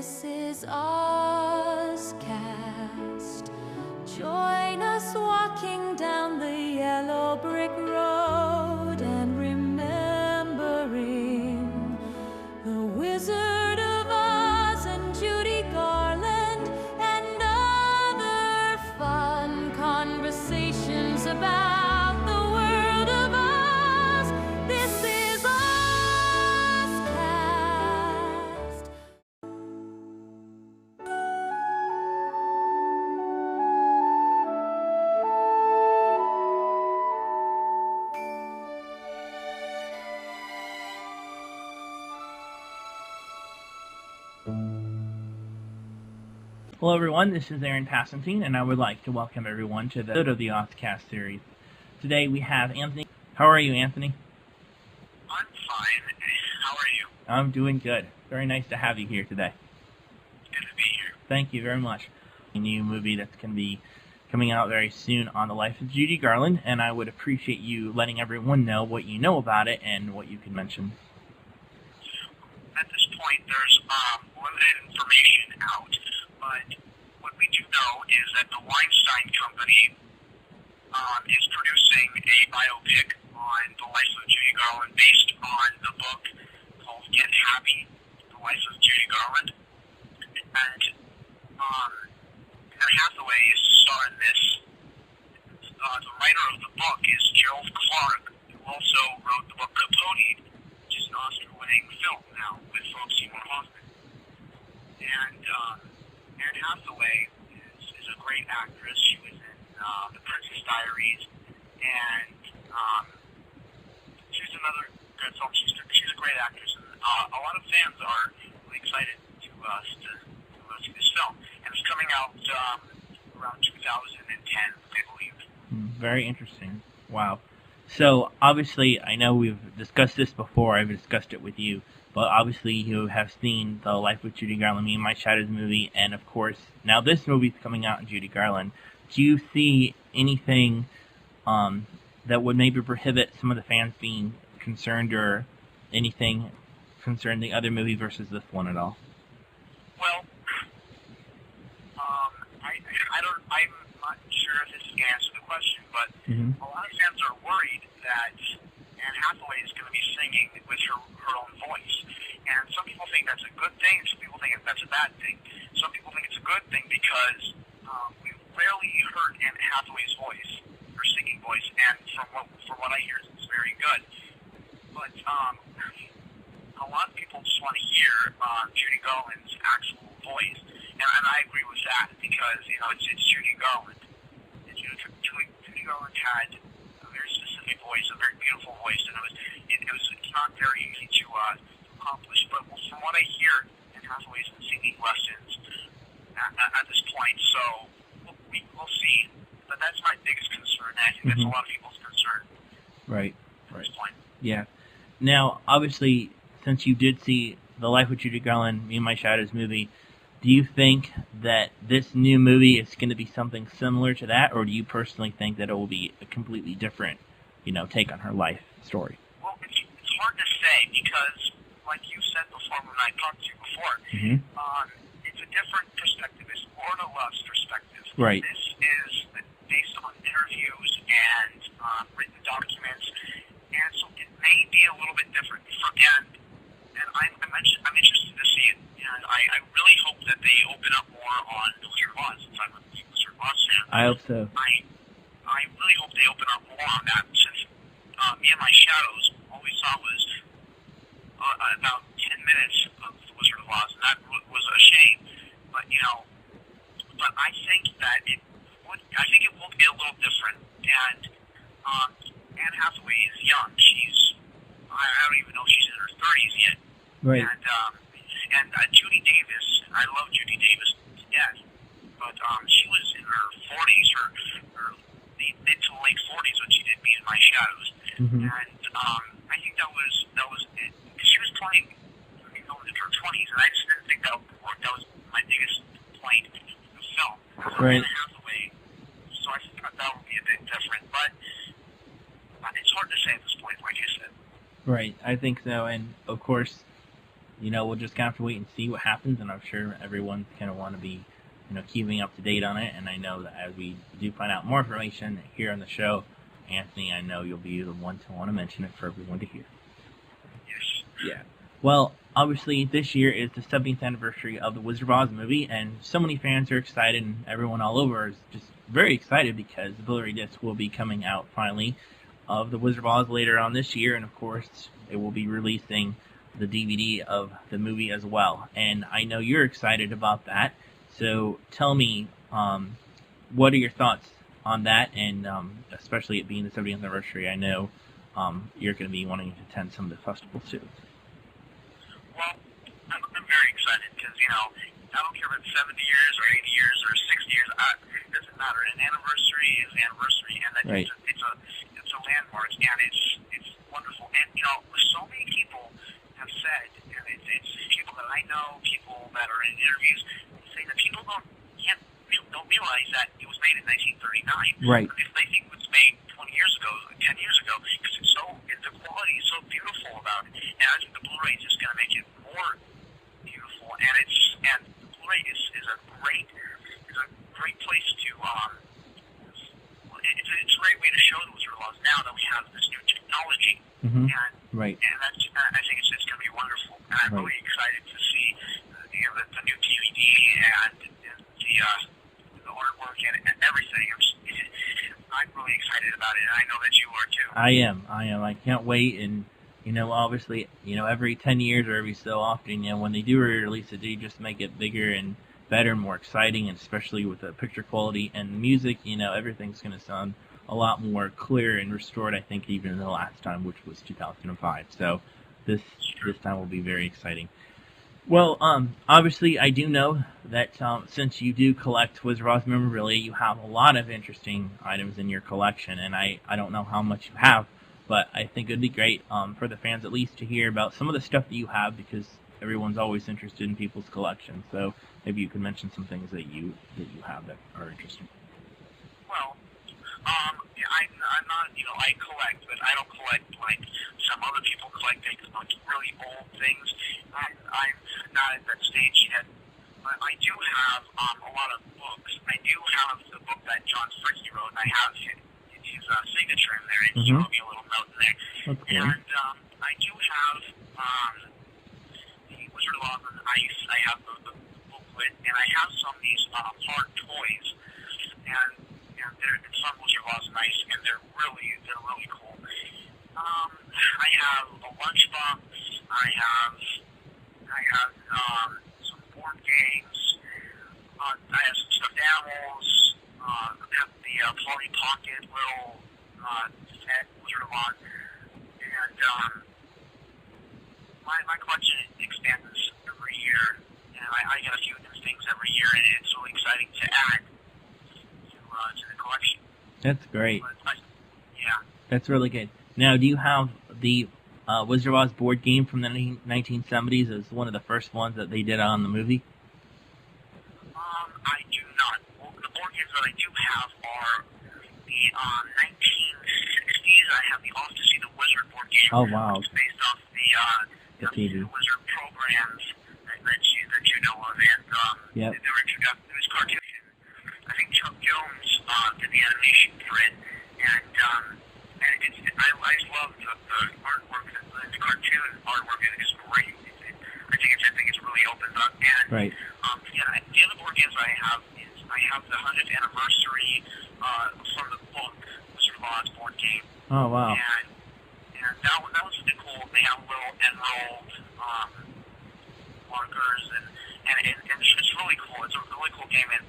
This is OZCAST. Join us walking down the yellow brick road and remembering the Wizard of Oz and Judy Garland and other fun conversations about the world of Oz. This is OZCAST. Hello everyone, this is Aaron Passantine, and I would like to welcome everyone to the episode of the OZCAST series. Today we have Anthony. How are you, Anthony? I'm fine. How are you? I'm doing good. Very nice to have you here today. Good to be here. Thank you very much. A new movie that's going to be coming out very soon on the life of Judy Garland, and I would appreciate you letting everyone know what you know about it and what you can mention. At this point, there's limited information out, but what we do know is that the Weinstein Company is producing a biopic on the life of Judy Garland based on the book called Get Happy, The Life of Judy Garland. And Anne Hathaway is starring this. The writer of the book is Gerald Clark, who also wrote the book Capote, which is an Oscar-winning film now with Philip Seymour Hoffman. And Anne Hathaway is a great actress. She was in The Princess Diaries, and she's another good film. She's a great actress, and a lot of fans are really excited to see this film. And it's coming out around 2010, I believe. Very interesting. Wow. So, obviously, I know we've discussed this before. I've discussed it with you. But obviously, you have seen The Life with Judy Garland, Me and My Shadows movie, and of course, now this movie's coming out in Judy Garland. Do you see anything that would maybe prohibit some of the fans being concerned, or anything concerning the other movie versus this one at all? Well, I'm not sure if this can answer the question, but a lot of fans are worried that Anne Hathaway is going to be singing with her own voice. And some people think that's a good thing, some people think that's a bad thing. Some people think it's a good thing because we've rarely heard Anne Hathaway's voice, her singing voice, and from what I hear, it's very good. But a lot of people just want to hear Judy Garland's actual voice. And I agree with that because, it's Judy Garland. Judy Garland had a very specific voice, a very beautiful voice, and it's not very easy to accomplish. But from what I hear, Anne Hathaway's been singing lessons at this point, so we'll see. But that's my biggest concern, and I think that's a lot of people's concern. Right. At this point. Yeah. Now, obviously, since you did see The Life with Judy Garland, Me and My Shadows movie, do you think that this new movie is going to be something similar to that, or do you personally think that it will be a completely different, take on her life story? Well, it's hard to say because, like you said before when I talked to you before, it's a different perspective. It's Lorna Love's perspective. Right. This is based on interviews and written documents, and so it may be a little bit different. And I'm interested to see it. And I really hope that they open up more on the Wizard of Oz, since I'm a Wizard of Oz fan. I hope so. I really hope they open up more on that, since Me and My Shadows, all we saw was about 10 minutes of the Wizard of Oz, and that was a shame. But I think that it will be a little different. And Anne Hathaway is young. I don't even know if she's in her 30s yet. Right. And Judy Davis, I love Judy Davis to death, but she was in her 40s, her mid to late 40s when she did Me and My Shadows, and I think that was it, because she was playing in her 20s, and I just didn't think that would work. That was my biggest complaint in the film. Right. Hathaway, so I thought that would be a bit different, but it's hard to say at this point, like you said. Right, I think so, and of course, we'll just kind of have to wait and see what happens, and I'm sure everyone's going to want to be, keeping up to date on it. And I know that as we do find out more information here on the show, Anthony, I know you'll be the one to want to mention it for everyone to hear. Yes. Yeah. Well, obviously, this year is the 70th anniversary of the Wizard of Oz movie, and so many fans are excited, and everyone all over is just very excited because the Blu-ray disc will be coming out finally of the Wizard of Oz later on this year, and of course, it will be releasing the DVD of the movie as well. And I know you're excited about that, so tell me, what are your thoughts on that, and especially it being the 70th anniversary, I know you're going to be wanting to attend some of the festivals too. Well, I'm very excited because, I don't care if it's 70 years or 80 years or 60 years, it doesn't matter. An anniversary is an anniversary, and that right. it's a landmark, and it's wonderful. And, so many people have said, and it's people that I know, people that are in interviews, say that people don't realize that it was made in 1939. Right. If they think it was made 20 years ago, 10 years ago, because the quality is so beautiful about it. And I think the Blu-ray is just going to make it more beautiful. And the Blu-ray is a great place to it's a great way to show the Wizard of Oz now that we have this new technology. Mm-hmm. And right. And I think it's going to be wonderful. And I'm really excited to see the new DVD and the artwork and everything. I'm really excited about it, and I know that you are too. I am. I can't wait, and obviously, every 10 years or every so often, when they do re-release it, they just make it bigger and better and more exciting, and especially with the picture quality and the music, everything's going to sound a lot more clear and restored, I think, even the last time, which was 2005. So this time will be very exciting. Well, obviously, I do know that since you do collect Wizard of Oz memorabilia, you have a lot of interesting items in your collection, and I don't know how much you have, but I think it would be great for the fans at least to hear about some of the stuff that you have, because everyone's always interested in people's collections. So maybe you could mention some things that you have that are interesting. Well, I'm not, I collect, but I don't collect like some other people collect. They collect really old things. I'm not at that stage yet. But I do have a lot of books. I do have the book that John Fricky wrote, and I have his signature in there, and he wrote me a little note in there. Okay. And I do have the Wizard of Oz on Ice. I have the booklet, and I have some of these hard toys. And some Wizard of Oz on Ice, and they're really cool. I have a lunchbox. I have some board games. I have some stuffed animals. I have the Polly Pocket little set Wizard of Oz, and my collection expands every year, and I get a few new things every year, and it's really exciting to add to the collection. That's great. Yeah. That's really good. Now, do you have the Wizard of Oz board game from the 1970s as one of the first ones that they did on the movie? I do not. Well, the board games that I do have are the 1960s. I have the Off to See the Wizard board game. Oh, wow. Which is based off the TV. Wizard programs that you know of, and yep. There was cartoons. I think Chuck Jones did the animation for it, and I love the artwork. The cartoon artwork is great. I think it's really opened up. And right. The other board games I have the 100th anniversary from the book Wizard of Oz board game. Oh wow. And that was really cool. They have little enrolled markers, and it's really cool. It's a really cool game, and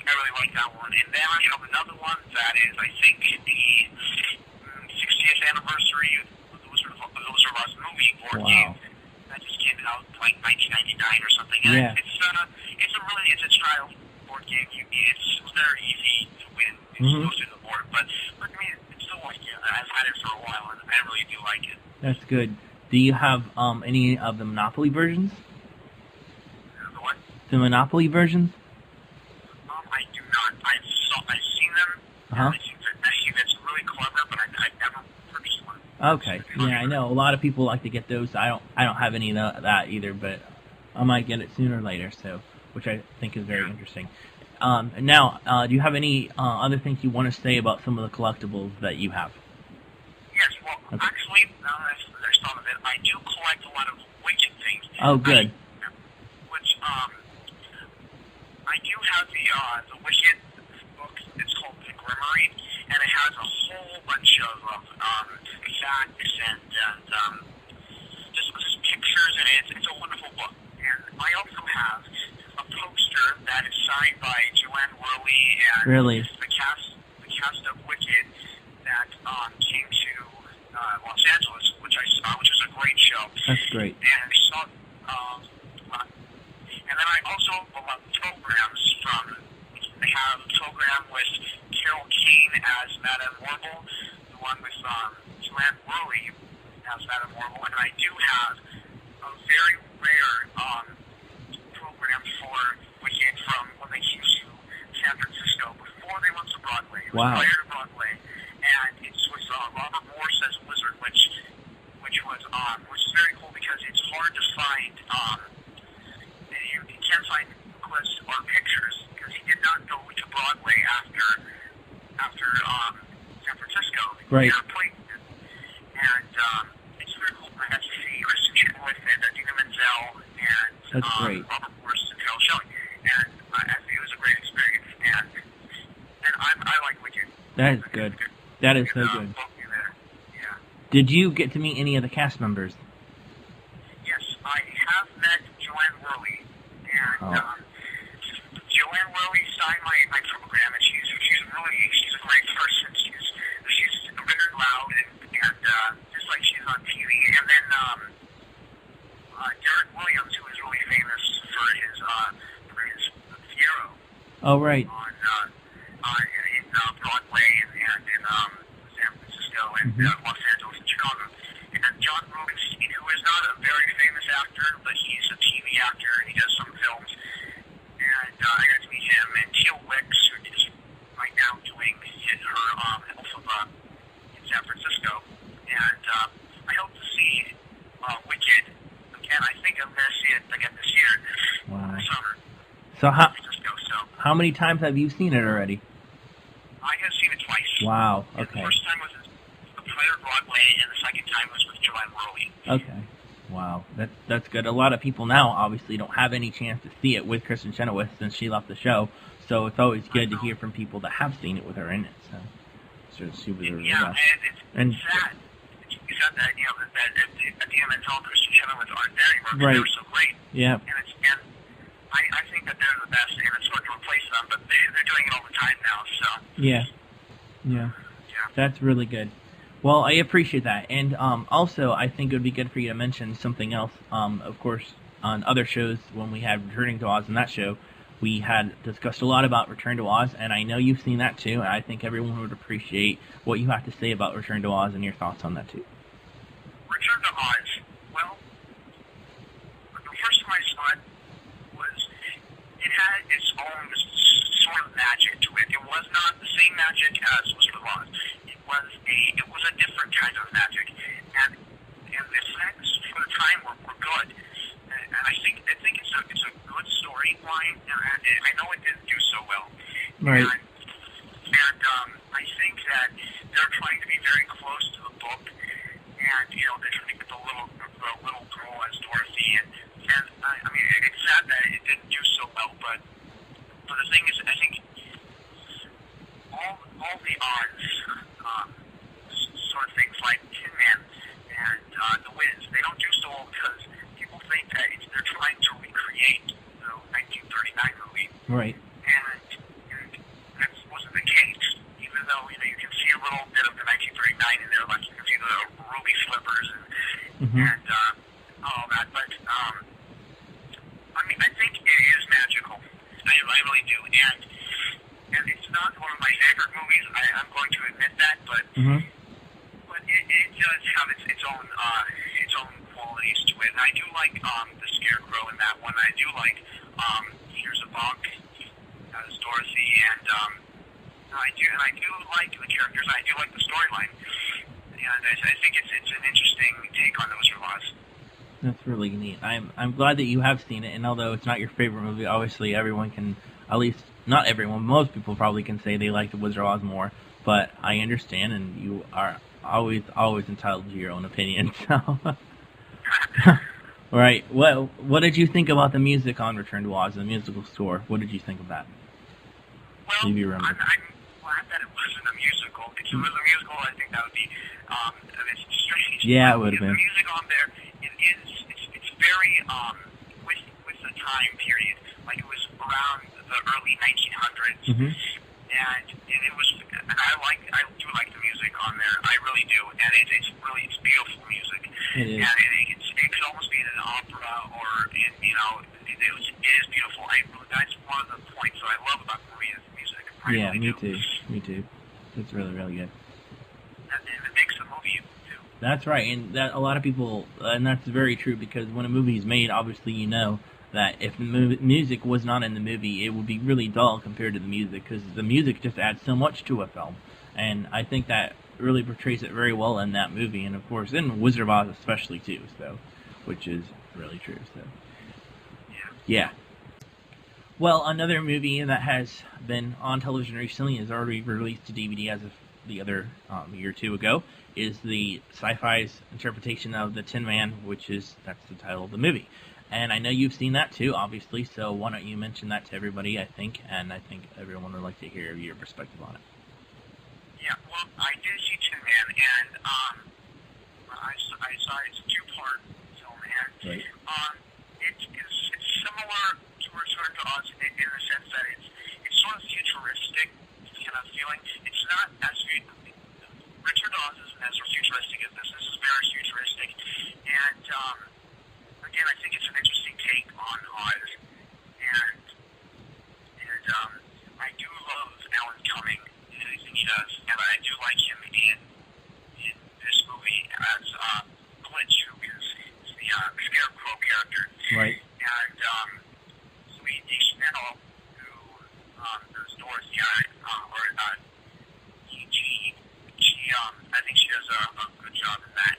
I really like that one. And then I have another one that is, I think, the 60th anniversary of the Wizard of Oz movie board game. That just came out like 1999 or something. And yeah. It's a trial board game. It's very easy to win. It's go through the board, but I mean, it's still like I've had it for a while, and I really do like it. That's good. Do you have any of the Monopoly versions? The what? The Monopoly versions? I do not. I've seen them. I think that's really clever, but I've never purchased one. Okay. Yeah, I know a lot of people like to get those. I don't have any of that either, but I might get it sooner or later. So, which I think is very interesting. Now, do you have any other things you want to say about some of the collectibles that you have? Yes, well, actually, now that I've thought of it, I do collect a lot of Wicked things. Oh, good. I do have the Wicked book. It's called The Grimmery, and it has a whole bunch of facts and just pictures, and it's a wonderful book. And I also have a poster that is signed by Joanne Worley and Really? the cast of Wicked that came to Los Angeles, which I saw, which was a great show. That's great. And I saw, and then I also love programs from. They have a program with Carol Kane as Madame Warble, the one with Joanne Worley as Madame Warble, and I do have a very rare program for Wicked from when they came to San Francisco before they went to Broadway. It was Wow. prior to Broadway, and it's with Robert Morse as Wizard, which is very cool because it's hard to find. You can't find clips or pictures because he did not go to Broadway after San Francisco. Right. And it's very cool. I got to see Kristen Chenoweth and Adina Menzel and That's great. Robert Morse and Carol Shelley, and I think it was a great experience. And I like Wicked. That is good. That is so good. Yeah. Did you get to meet any of the cast members? Yes, I have met Joanne Worley, and Joanne Worley signed my program, and she's a great person. She's very loud and just like she's on TV. And then Derek Williams, who is really famous for his Fiero. Oh, right. In Broadway and in San Francisco and Los Angeles and Chicago. And John Rubenstein, who is not a very famous actor, but he's a TV actor and he does some films. And I got to meet him. And Teal Wicks, who is right now doing her Alpha in San Francisco. And I hope to see Wicked again. I think I'm going to see it again this year. Wow. Summer. So So how many times have you seen it already? I have seen it twice. Wow. And Okay. the first time was the prior Broadway, and the second time was with Joanne Worley. Okay. Wow. That's good. A lot of people now obviously don't have any chance to see it with Kristen Chenoweth since she left the show. So it's always good to hear from people that have seen it with her in it. So she was really Yeah, and it's sad. You said that, that at the end, all Kristen Chenoweth aren't there anymore. Right. They were so great. Yeah. And I think that they're the best, and it's hard to replace them, but they're doing it all the time now, so. Yeah. Yeah. That's really good. Well, I appreciate that. And also, I think it would be good for you to mention something else. Of course, on other shows, when we had Returning to Oz in that show, we had discussed a lot about Return to Oz, and I know you've seen that too, and I think everyone would appreciate what you have to say about Return to Oz and your thoughts on that too. Return to Oz. Well, the first time I saw it was, it had its own sort of magic to it. It was not the same magic as Wizard of Oz. It was a different kind of magic, and the effects for the time were good. And I think it's a good storyline. I know it didn't do so well. Right. And I think that they're trying to be very close to the book, and they're trying to get the little girl as Dorothy, and I mean it's sad that it didn't do so well, but the thing is, I think all the odds, sort of things like Tin Man and The Wiz, they don't do so well because people think that they're trying to recreate the 1939 movie. Right. And that wasn't the case, even though you can see a little bit of the 1939 in there, like you can see the ruby slippers and all that. But I mean, I think it is magical. I really do, and it's not one of my favorite movies. I'm going to admit that, but it does have its own qualities to it. And I do like the Scarecrow in that one. I do like Here's a Bonk as Dorothy, and I do like the characters. I do like the storyline, And I think it's an interesting take on the Wizard of Oz. That's really neat. I'm glad that you have seen it, and although it's not your favorite movie, obviously everyone can, at least not everyone, most people probably can say they like The Wizard of Oz more. But I understand, and you are always entitled to your own opinion. So, right. What did you think about the music on Return to Oz, the musical score? What did you think of that? Well, I'm glad that it wasn't a musical. If it was a musical, I think that would be a bit strange. Yeah, it would have been. The music on there, it's very with the time period. Like it was around the early 1900s, and it was. And I do like the music on there. I really do, and it's beautiful music. It is. And it could almost be in an opera, or it is beautiful. That's one of the points that I love about the movie is the music. Yeah, me too. It's really, really good. And it makes the movie too. That's right, and that a lot of people, and that's very true, because when a movie is made, obviously you know that if the music was not in the movie, it would be really dull compared to the music, because the music just adds so much to a film, and I think that really portrays it very well in that movie, and of course in Wizard of Oz especially too, so, which is really true, so, yeah. Well, another movie that has been on television recently is already released to DVD as of the other year or two ago, is the Sci-Fi's interpretation of The Tin Man, that's the title of the movie. And I know you've seen that too, obviously, so why don't you mention that to everybody, I think, and I think everyone would like to hear your perspective on it. Yeah, well, I did see Tin Man, and I saw it's a two-part film, and right. It's similar to Return to Oz in the sense that it's sort of futuristic kind of feeling. It's not as Return to Oz isn't as futuristic as this. This is very futuristic, and again, I think it's an interesting take on Oz, and I do love Alan Cumming in anything he does, and I do like him in this movie as Glitch, who is the Scarecrow character. Right. And Louis Deschanel, who does Dorothy, I think she does a good job in that.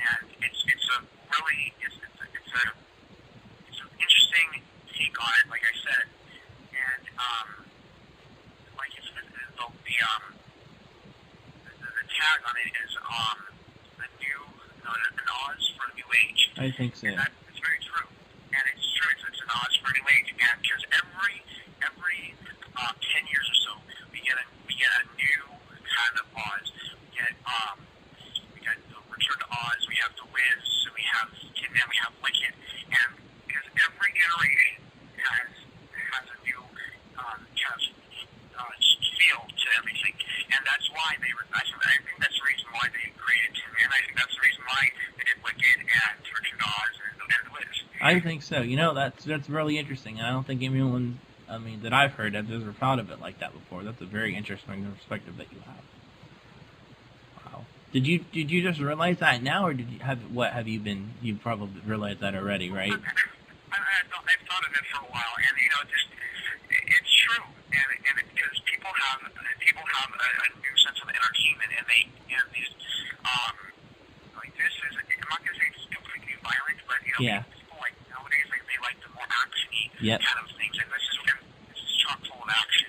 And it's an interesting take on it, like I said. And like it's the tag on it is an Oz for a new age. I think so. And it's very true. And it's true. It's an Oz for a new age. And because every 10 years or so, we get a new kind of Oz. We got the Return to Oz. We have the Wiz. We have Tin Man. We have Wicked. And because every iteration has a new feel to everything, and that's why I think that's the reason why they created Tin Man. I think that's the reason why they did Wicked and Return to Oz and the Wiz. I think so. That's really interesting, and I don't think anyone, that I've heard has ever thought of it like that before. That's a very interesting perspective that you have. Wow. Did you just realize that now, or you've probably realized that already, right? I've thought of it for a while, and it's true, and because people have a new sense of entertainment, and these like this is, I'm not gonna say it's completely violent, but people like nowadays they like the more actiony kind of things, and this is chock full of action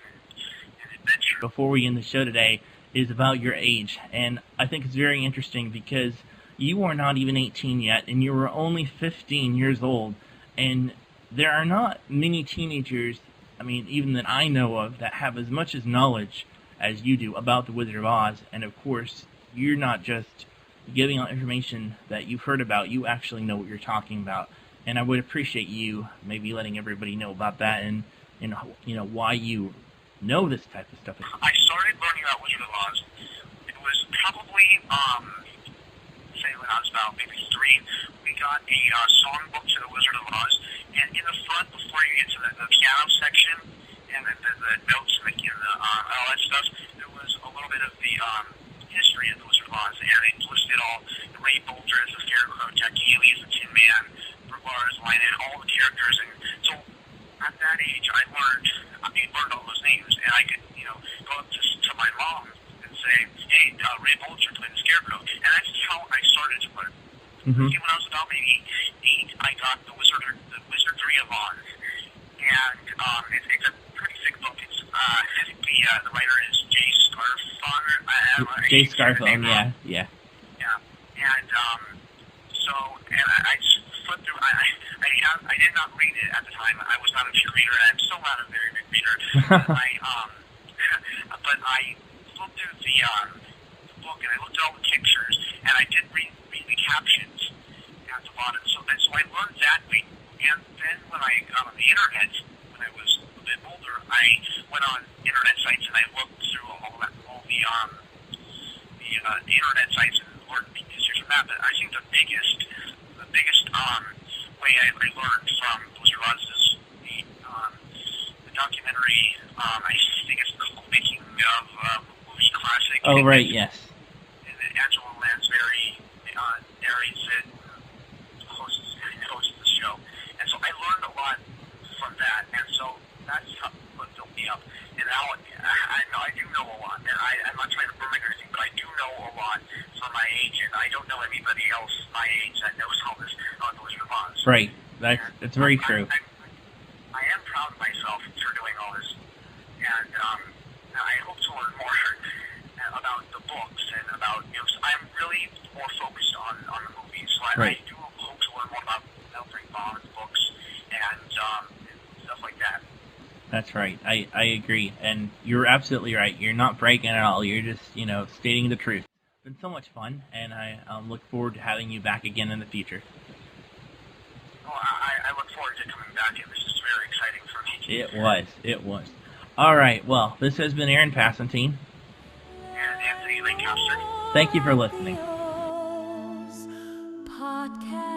and adventure. Before we end the show today, is about your age, and I think it's very interesting because you are not even 18 yet, and you were only 15 years old, and there are not many teenagers, even that I know of, that have as much knowledge as you do about the Wizard of Oz, and of course, you're not just giving out information that you've heard about, you actually know what you're talking about, and I would appreciate you maybe letting everybody know about that, and why you know this type of stuff. I started learning about Wizard of Oz. It was probably, say when I was about maybe 3, we got a songbook to the Wizard of Oz, and in the front, before you get to the piano section, and the notes and all that stuff, there was a little bit of the history of the Wizard of Oz, and it listed all Ray Bolger as the Scarecrow, Jackie Haley as the Tin Man, Brevard as Lion, all the characters, and so at that age, I learned all those names, and I could, go up to my mom and say, hey, Ray Bolger played the Scarecrow. Mm-hmm. See, when I was about maybe 8, I got the Wizardry of Oz, and it's a pretty thick book. It's I think the writer is Jay Scarfone. Jay Scarfone, yeah. Yeah, and I just flipped through. I did not read it at the time. I was not a big reader, and I'm still not a very big reader. But I flipped through the book, and I looked at all the pictures, and I did read the captions at the bottom. So I learned that way. And then when I got on the internet, when I was a bit older, I went on internet sites and I looked through all the internet sites and learned pieces from that. But I think the biggest way I learned from Wizard of Oz is the documentary. I think it's called Making of Movie Classic. Oh, right, yes. And Angela Lansbury narrates it, hosts the show. And so I learned a lot from that, and so that's what built me up. And now I do know a lot, and I'm not trying to brag or anything, but I do know a lot from my age, and I don't know anybody else my age that knows all this on the Wizard of Oz. Right, that's very true. I am proud of myself for doing all this, and I hope to learn more about the books and about, so I'm really more focused on the movies, so I do hope to learn more about Melvin Bond's books and stuff like that. That's right. I agree. And you're absolutely right. You're not bragging at all. You're just, stating the truth. It's been so much fun, and I look forward to having you back again in the future. Well, I look forward to coming back, and this is very exciting for me. It was. All right. Well, this has been Aaron Passantine. And Anthony Lancaster. Thank you for listening. Podcast.